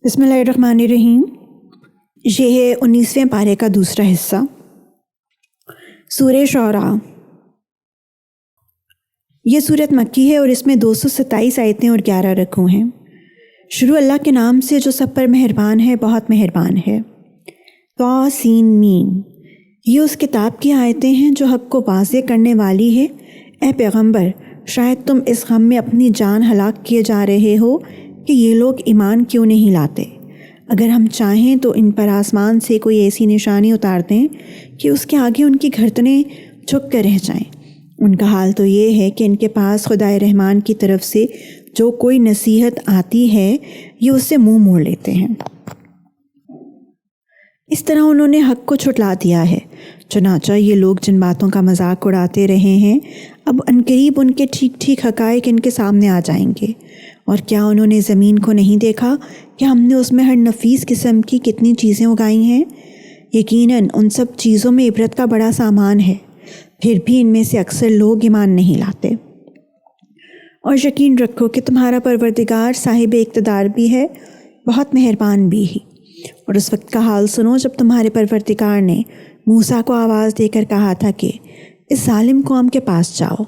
بسم اللہ الرحمن الرحیم۔ یہ ہے 19ویں پارے کا دوسرا حصہ، سورہ شعراء۔ یہ سورت مکی ہے اور اس میں 227 آیتیں اور 11 رکوع ہیں۔ شروع اللہ کے نام سے جو سب پر مہربان ہے، بہت مہربان ہے۔ طٰ یہ اس کتاب کی آیتیں ہیں جو حق کو واضح کرنے والی ہے۔ اے پیغمبر، شاید تم اس غم میں اپنی جان ہلاک کیے جا رہے ہو کہ یہ لوگ ایمان کیوں نہیں لاتے۔ اگر ہم چاہیں تو ان پر آسمان سے کوئی ایسی نشانی اتار دیں کہ اس کے آگے ان کی گردنیں جھک کر رہ جائیں۔ ان کا حال تو یہ ہے کہ ان کے پاس خدائے رحمان کی طرف سے جو کوئی نصیحت آتی ہے یہ اس سے منہ موڑ لیتے ہیں۔ اس طرح انہوں نے حق کو جھٹلا دیا ہے۔ چنانچہ یہ لوگ جن باتوں کا مذاق اڑاتے رہے ہیں، اب عنقریب ان کے ٹھیک ٹھیک حقائق ان کے سامنے آ جائیں گے۔ اور کیا انہوں نے زمین کو نہیں دیکھا کہ ہم نے اس میں ہر نفیس قسم کی کتنی چیزیں اگائی ہیں؟ یقیناً ان سب چیزوں میں عبرت کا بڑا سامان ہے، پھر بھی ان میں سے اکثر لوگ ایمان نہیں لاتے۔ اور یقین رکھو کہ تمہارا پروردگار صاحب اقتدار بھی ہے، بہت مہربان بھی ہی۔ اور اس وقت کا حال سنو جب تمہارے پروردگار نے موسیٰ کو آواز دے کر کہا تھا کہ اس ظالم قوم کے پاس جاؤ،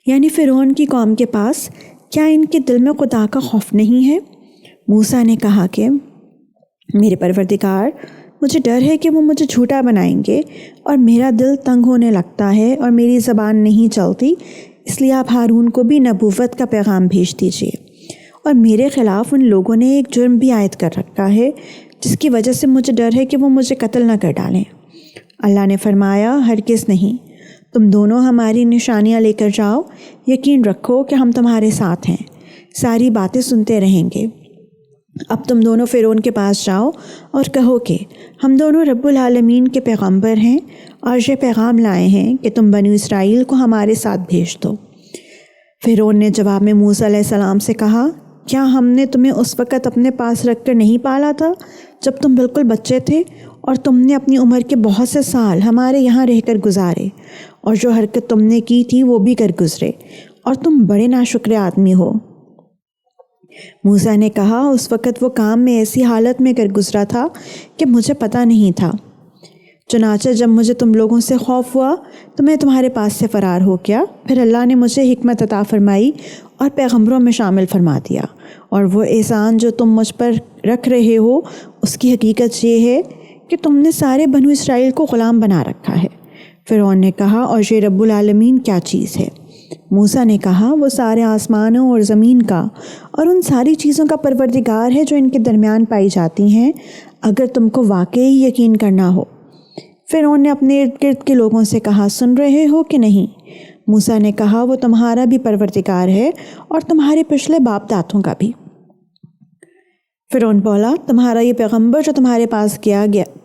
یعنی فرعون کی قوم کے پاس۔ کیا ان کے دل میں خدا کا خوف نہیں ہے؟ موسیٰ نے کہا کہ میرے پروردگار، مجھے ڈر ہے کہ وہ مجھے جھوٹا بنائیں گے، اور میرا دل تنگ ہونے لگتا ہے اور میری زبان نہیں چلتی، اس لیے آپ ہارون کو بھی نبوت کا پیغام بھیج دیجیے۔ اور میرے خلاف ان لوگوں نے ایک جرم بھی عائد کر رکھا ہے جس کی وجہ سے مجھے ڈر ہے کہ وہ مجھے قتل نہ کر ڈالیں۔ اللہ نے فرمایا، ہرگز نہیں، تم دونوں ہماری نشانیاں لے کر جاؤ، یقین رکھو کہ ہم تمہارے ساتھ ہیں، ساری باتیں سنتے رہیں گے۔ اب تم دونوں فرعون کے پاس جاؤ اور کہو کہ ہم دونوں رب العالمین کے پیغمبر ہیں اور یہ پیغام لائے ہیں کہ تم بنی اسرائیل کو ہمارے ساتھ بھیج دو۔ فرعون نے جواب میں موسیٰ علیہ السلام سے کہا، کیا ہم نے تمہیں اس وقت اپنے پاس رکھ کر نہیں پالا تھا جب تم بالکل بچے تھے، اور تم نے اپنی عمر کے بہت سے سال ہمارے یہاں رہ کر گزارے، اور جو حرکت تم نے کی تھی وہ بھی کر گزرے، اور تم بڑے ناشکر آدمی ہو۔ موسیٰ نے کہا، اس وقت وہ کام میں ایسی حالت میں کر گزرا تھا کہ مجھے پتہ نہیں تھا۔ چنانچہ جب مجھے تم لوگوں سے خوف ہوا تو میں تمہارے پاس سے فرار ہو گیا، پھر اللہ نے مجھے حکمت عطا فرمائی اور پیغمبروں میں شامل فرما دیا، اور وہ احسان جو تم مجھ پر رکھ رہے ہو اس کی حقیقت یہ ہے کہ تم نے سارے بنو اسرائیل کو غلام بنا رکھا ہے۔ فرعون نے کہا، اور یہ رب العالمین کیا چیز ہے؟ موسیٰ نے کہا، وہ سارے آسمانوں اور زمین کا اور ان ساری چیزوں کا پروردگار ہے جو ان کے درمیان پائی جاتی ہیں، اگر تم کو واقعی یقین کرنا ہو۔ فرعون نے اپنے ارد گرد کے لوگوں سے کہا، سن رہے ہو کہ نہیں؟ موسیٰ نے کہا، وہ تمہارا بھی پروردگار ہے اور تمہارے پچھلے باپ دادوں کا بھی۔ فرعون بولا، تمہارا یہ پیغمبر جو تمہارے پاس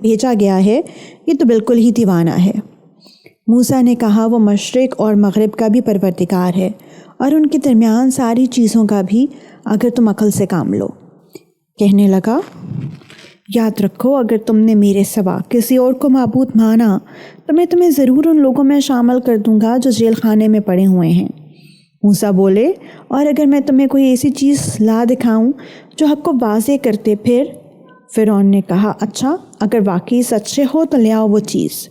بھیجا گیا ہے یہ تو بالکل ہی دیوانہ ہے۔ موسیٰ نے کہا، وہ مشرق اور مغرب کا بھی پروردگار ہے اور ان کے درمیان ساری چیزوں کا بھی، اگر تم عقل سے کام لو۔ کہنے لگا، یاد رکھو، اگر تم نے میرے سوا کسی اور کو معبود مانا تو میں تمہیں ضرور ان لوگوں میں شامل کر دوں گا جو جیل خانے میں پڑے ہوئے ہیں۔ موسیٰ بولے، اور اگر میں تمہیں کوئی ایسی چیز لا دکھاؤں جو حق کو واضح کرتے پھر؟ فرعون نے کہا، اچھا، اگر واقعی سچے ہو تو لے آؤ وہ چیز۔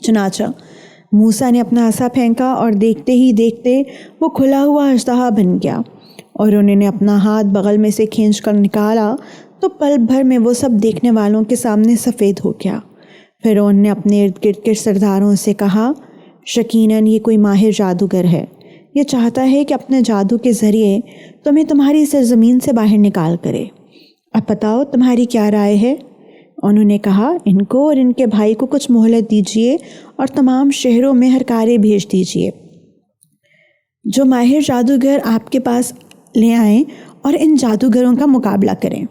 چنانچہ موسیٰ نے اپنا عصا پھینکا اور دیکھتے ہی دیکھتے وہ کھلا ہوا اژدہا بن گیا، اور انہوں نے اپنا ہاتھ بغل میں سے کھینچ کر نکالا تو پل بھر میں وہ سب دیکھنے والوں کے سامنے سفید ہو گیا۔ فرعون نے اپنے ارد گرد کے سرداروں سے کہا، یقیناً یہ کوئی ماہر جادوگر ہے، یہ چاہتا ہے کہ اپنے جادو کے ذریعے تمہیں تمہاری سرزمین سے باہر نکال کرے۔ اب بتاؤ تمہاری کیا رائے ہے؟ انہوں نے کہا، ان کو اور ان کے بھائی کو کچھ مہلت دیجیے اور تمام شہروں میں ہرکارے بھیج دیجیے جو ماہر جادوگر آپ کے پاس لے آئیں اور ان جادوگروں کا مقابلہ کریں۔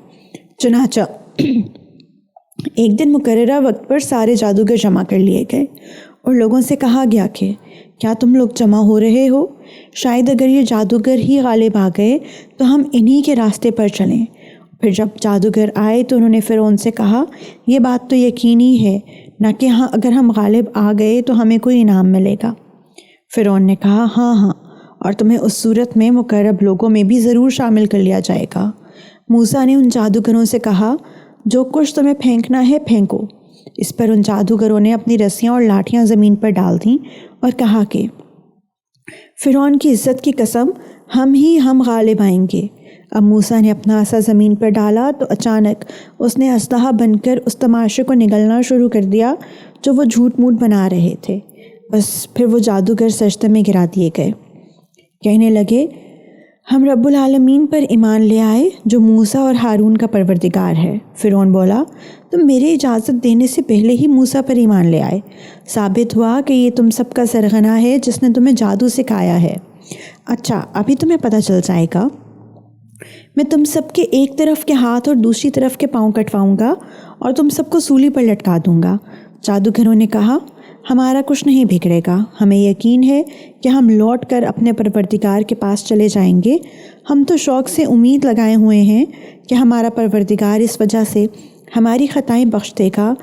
چنانچہ ایک دن مقررہ وقت پر سارے جادوگر جمع کر لیے گئے اور لوگوں سے کہا گیا کہ کیا تم لوگ جمع ہو رہے ہو؟ شاید اگر یہ جادوگر ہی غالب آ گئے تو ہم انہی کے راستے پر چلیں۔ پھر جب جادوگر آئے تو انہوں نے فرعون سے کہا، یہ بات تو یقینی ہے نہ کہ اگر ہم غالب آ گئے تو ہمیں کوئی انعام ملے گا۔ فرعون نے کہا، ہاں، اور تمہیں اس صورت میں مقرب لوگوں میں بھی ضرور شامل کر لیا جائے گا۔ موسیٰ نے ان جادوگروں سے کہا جو کچھ تمہیں پھینکنا ہے پھینکو۔ اس پر ان جادوگروں نے اپنی رسیاں اور لاٹھیاں زمین پر ڈال دیں اور کہا کہ فرعون کی عزت کی قسم ہم غالب آئیں گے۔ اب موسیٰ نے اپنا عصا زمین پر ڈالا تو اچانک اس نے اسلحہ بن کر اس تماشے کو نگلنا شروع کر دیا جو وہ جھوٹ موٹ بنا رہے تھے۔ بس پھر وہ جادوگر سجدے میں گرا دیے گئے، کہنے لگے ہم رب العالمین پر ایمان لے آئے جو موسیٰ اور ہارون کا پروردگار ہے۔ فرعون بولا تم میرے اجازت دینے سے پہلے ہی موسیٰ پر ایمان لے آئے، ثابت ہوا کہ یہ تم سب کا سرغنہ ہے جس نے تمہیں جادو سکھایا ہے۔ اچھا ابھی تمہیں پتہ چل جائے گا، میں تم سب کے ایک طرف کے ہاتھ اور دوسری طرف کے پاؤں کٹواؤں گا اور تم سب کو سولی پر لٹکا دوں گا۔ جادوگروں نے کہا ہمارا کچھ نہیں بگڑے گا، ہمیں یقین ہے کہ ہم لوٹ کر اپنے پروردگار کے پاس چلے جائیں گے۔ ہم تو شوق سے امید لگائے ہوئے ہیں کہ ہمارا پروردگار اس وجہ سے ہماری خطائیں بخش دے گا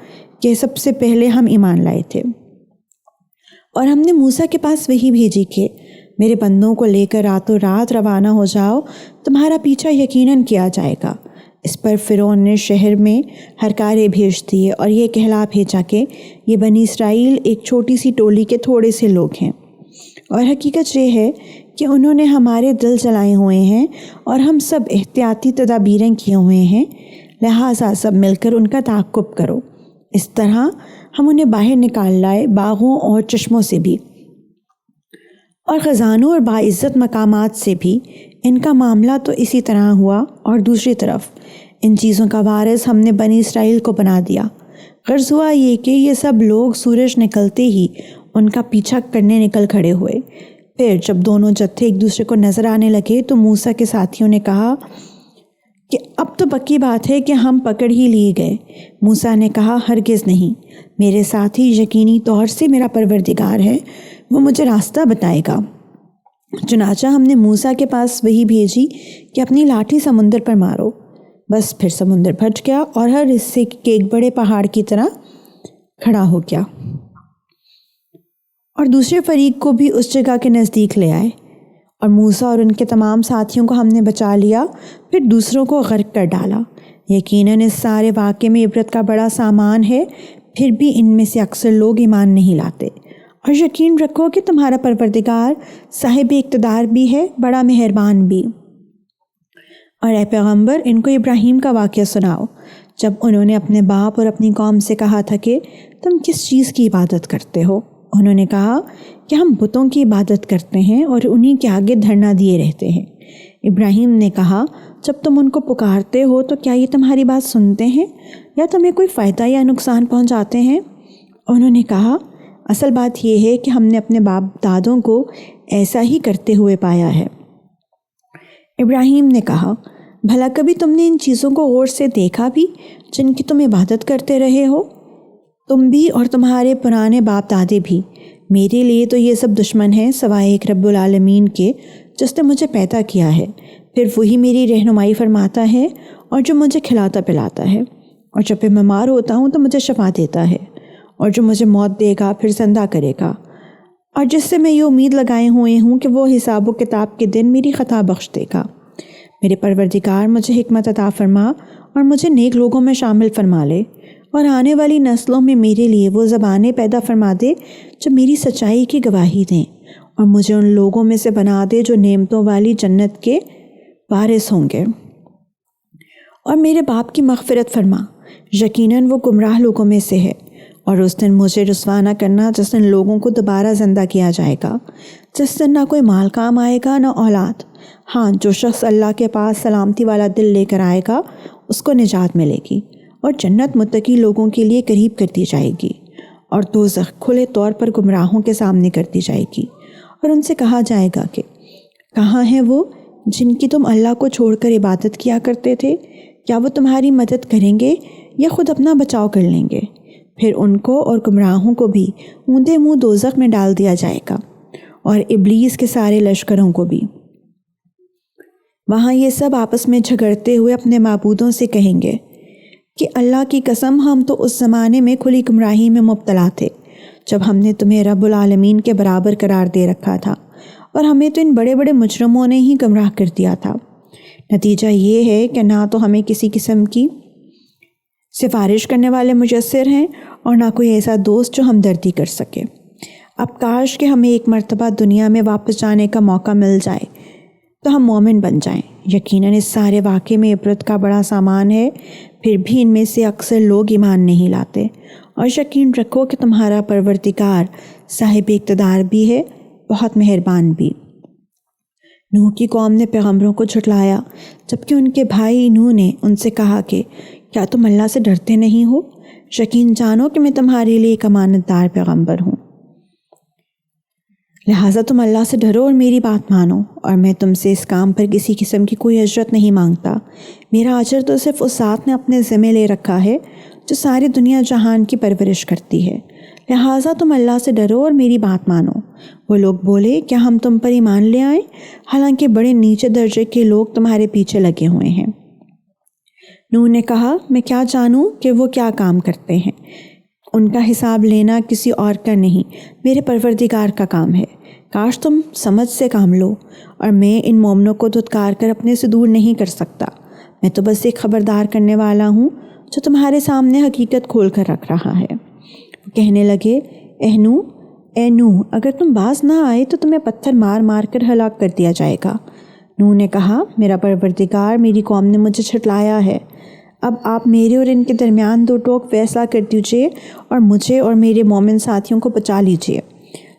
کہ سب سے پہلے ہم ایمان لائے تھے، اور ہم نے موسیٰ کے پاس وحی بھیجی کہ میرے بندوں کو لے کر راتوں رات روانہ ہو جاؤ، تمہارا پیچھا یقیناً کیا جائے گا۔ اس پر فرعون نے شہر میں ہرکارے بھیج دیے اور یہ کہلا بھیجا کہ یہ بنی اسرائیل ایک چھوٹی سی ٹولی کے تھوڑے سے لوگ ہیں، اور حقیقت یہ ہے کہ انہوں نے ہمارے دل جلائے ہوئے ہیں اور ہم سب احتیاطی تدابیریں کیے ہوئے ہیں، لہٰذا سب مل کر ان کا تعاقب کرو۔ اس طرح ہم انہیں باہر نکال لائے، باغوں اور چشموں سے بھی اور خزانوں اور باعزت مقامات سے بھی۔ ان کا معاملہ تو اسی طرح ہوا، اور دوسری طرف ان چیزوں کا وارث ہم نے بنی اسرائیل کو بنا دیا۔ غرض ہوا یہ کہ یہ سب لوگ سورج نکلتے ہی ان کا پیچھا کرنے نکل کھڑے ہوئے۔ پھر جب دونوں جتھے ایک دوسرے کو نظر آنے لگے تو موسیٰ کے ساتھیوں نے کہا کہ اب تو پکی بات ہے کہ ہم پکڑ ہی لیے گئے۔ موسیٰ نے کہا ہرگز نہیں، میرے ساتھی یقینی طور سے میرا پروردگار ہے، وہ مجھے راستہ بتائے گا۔ چنانچہ ہم نے موسیٰ کے پاس وحی بھیجی کہ اپنی لاٹھی سمندر پر مارو۔ بس پھر سمندر پھٹ گیا اور ہر حصے کے ایک بڑے پہاڑ کی طرح کھڑا ہو گیا، اور دوسرے فریق کو بھی اس جگہ کے نزدیک لے آئے، اور موسیٰ اور ان کے تمام ساتھیوں کو ہم نے بچا لیا، پھر دوسروں کو غرق کر ڈالا۔ یقیناً اس سارے واقعے میں عبرت کا بڑا سامان ہے، پھر بھی ان میں سے اکثر لوگ ایمان نہیں لاتے۔ اور یقین رکھو کہ تمہارا پروردگار صاحب اقتدار بھی ہے، بڑا مہربان بھی۔ اور اے پیغمبر ان کو ابراہیم کا واقعہ سناؤ، جب انہوں نے اپنے باپ اور اپنی قوم سے کہا تھا کہ تم کس چیز کی عبادت کرتے ہو؟ انہوں نے کہا کہ ہم بتوں کی عبادت کرتے ہیں اور انہی کے آگے دھرنا دیے رہتے ہیں۔ ابراہیم نے کہا جب تم ان کو پکارتے ہو تو کیا یہ تمہاری بات سنتے ہیں یا تمہیں کوئی فائدہ یا نقصان پہنچاتے ہیں؟ انہوں نے کہا اصل بات یہ ہے کہ ہم نے اپنے باپ دادوں کو ایسا ہی کرتے ہوئے پایا ہے۔ ابراہیم نے کہا بھلا کبھی تم نے ان چیزوں کو غور سے دیکھا بھی جن کی تم عبادت کرتے رہے ہو؟ تم بھی اور تمہارے پرانے باپ دادے بھی۔ میرے لیے تو یہ سب دشمن ہیں سوائے ایک رب العالمین کے جس نے مجھے پیدا کیا ہے، پھر وہی میری رہنمائی فرماتا ہے اور جو مجھے کھلاتا پلاتا ہے، اور جب میں بیمار ہوتا ہوں تو مجھے شفا دیتا ہے، اور جو مجھے موت دے گا پھر زندہ کرے گا، اور جس سے میں یہ امید لگائے ہوئے ہوں کہ وہ حساب و کتاب کے دن میری خطا بخش دے گا۔ میرے پروردگار مجھے حکمت عطا فرما اور مجھے نیک لوگوں میں شامل فرما لے، اور آنے والی نسلوں میں میرے لیے وہ زبانیں پیدا فرما دے جو میری سچائی کی گواہی دیں، اور مجھے ان لوگوں میں سے بنا دے جو نعمتوں والی جنت کے وارث ہوں گے، اور میرے باپ کی مغفرت فرما، یقیناً وہ گمراہ لوگوں میں سے ہے۔ اور اس دن مجھے رسوا نہ کرنا جس دن لوگوں کو دوبارہ زندہ کیا جائے گا، جس دن نہ کوئی مال کام آئے گا نہ اولاد۔ ہاں، جو شخص اللہ کے پاس سلامتی والا دل لے کر آئے گا اس کو نجات ملے گی، اور جنت متقی لوگوں کے لیے قریب کر دی جائے گی، اور دوزخ کھلے طور پر گمراہوں کے سامنے کر دی جائے گی، اور ان سے کہا جائے گا کہ کہاں ہیں وہ جن کی تم اللہ کو چھوڑ کر عبادت کیا کرتے تھے؟ کیا وہ تمہاری مدد کریں گے یا خود اپنا بچاؤ کر لیں گے؟ پھر ان کو اور گمراہوں کو بھی اوندا منہ دوزخ میں ڈال دیا جائے گا، اور ابلیس کے سارے لشکروں کو بھی۔ وہاں یہ سب آپس میں جھگڑتے ہوئے اپنے معبودوں سے کہیں گے کہ اللہ کی قسم ہم تو اس زمانے میں کھلی گمراہی میں مبتلا تھے جب ہم نے تمہیں رب العالمین کے برابر قرار دے رکھا تھا، اور ہمیں تو ان بڑے بڑے مجرموں نے ہی گمراہ کر دیا تھا۔ نتیجہ یہ ہے کہ نہ تو ہمیں کسی قسم کی سفارش کرنے والے میسر ہیں اور نہ کوئی ایسا دوست جو ہمدردی کر سکے۔ اب کاش کہ ہمیں ایک مرتبہ دنیا میں واپس جانے کا موقع مل جائے تو ہم مومن بن جائیں۔ یقیناً اس سارے واقعے میں عبرت کا بڑا سامان ہے، پھر بھی ان میں سے اکثر لوگ ایمان نہیں لاتے۔ اور یقین رکھو کہ تمہارا پروردگار صاحب اقتدار بھی ہے، بہت مہربان بھی۔ نوح کی قوم نے پیغمبروں کو جھٹلایا، جبکہ ان کے بھائی نوح نے ان سے کہا کہ کیا تم اللہ سے ڈرتے نہیں ہو؟ یقین جانو کہ میں تمہارے لیے ایک امانت دار پیغمبر ہوں، لہٰذا تم اللہ سے ڈرو اور میری بات مانو، اور میں تم سے اس کام پر کسی قسم کی کوئی اجرت نہیں مانگتا۔ میرا اجر تو صرف اس ذات نے اپنے ذمہ لے رکھا ہے جو ساری دنیا جہان کی پرورش کرتی ہے، لہٰذا تم اللہ سے ڈرو اور میری بات مانو۔ وہ لوگ بولے کیا ہم تم پر ایمان لے آئیں، حالانکہ بڑے نیچے درجے کے لوگ تمہارے پیچھے لگے ہوئے ہیں۔ نوح نے کہا میں کیا جانوں کہ وہ کیا کام کرتے ہیں، ان کا حساب لینا کسی اور کا نہیں، میرے پروردگار کا کام ہے۔ کاش تم سمجھ سے کام لو، اور میں ان مومنوں کو دھتکار کر اپنے سے دور نہیں کر سکتا، میں تو بس ایک خبردار کرنے والا ہوں جو تمہارے سامنے حقیقت کھول کر رکھ رہا ہے۔ وہ کہنے لگے اے نوح اگر تم باز نہ آئے تو تمہیں پتھر مار مار کر ہلاک کر دیا جائے گا۔ نوح نے کہا میرا پروردگار میری قوم نے مجھے جھٹلایا ہے، اب آپ میرے اور ان کے درمیان دو ٹوک فیصلہ کر دیجیے اور مجھے اور میرے مومن ساتھیوں کو بچا لیجیے۔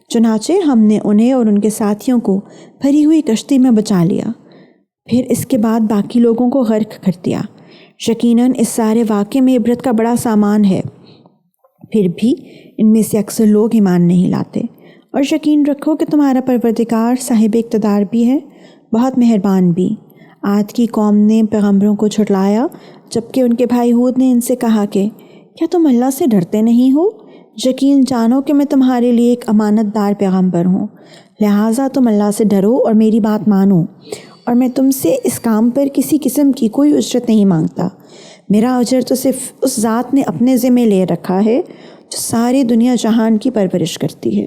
چنانچہ ہم نے انہیں اور ان کے ساتھیوں کو بھری ہوئی کشتی میں بچا لیا، پھر اس کے بعد باقی لوگوں کو غرق کر دیا۔ یقیناً اس سارے واقعے میں عبرت کا بڑا سامان ہے، پھر بھی ان میں سے اکثر لوگ ایمان نہیں لاتے۔ اور یقین رکھو کہ تمہارا پروردگار صاحب اقتدار بھی ہے، بہت مہربان بھی۔ عاد کی قوم نے پیغمبروں کو جھٹلایا، جبکہ ان کے بھائی ہود نے ان سے کہا کہ کیا تم اللہ سے ڈرتے نہیں ہو؟ یقین جانو کہ میں تمہارے لیے ایک امانت دار پیغمبر ہوں، لہٰذا تم اللہ سے ڈرو اور میری بات مانو، اور میں تم سے اس کام پر کسی قسم کی کوئی اجرت نہیں مانگتا۔ میرا اجر تو صرف اس ذات نے اپنے ذمہ لے رکھا ہے جو ساری دنیا جہان کی پرورش کرتی ہے۔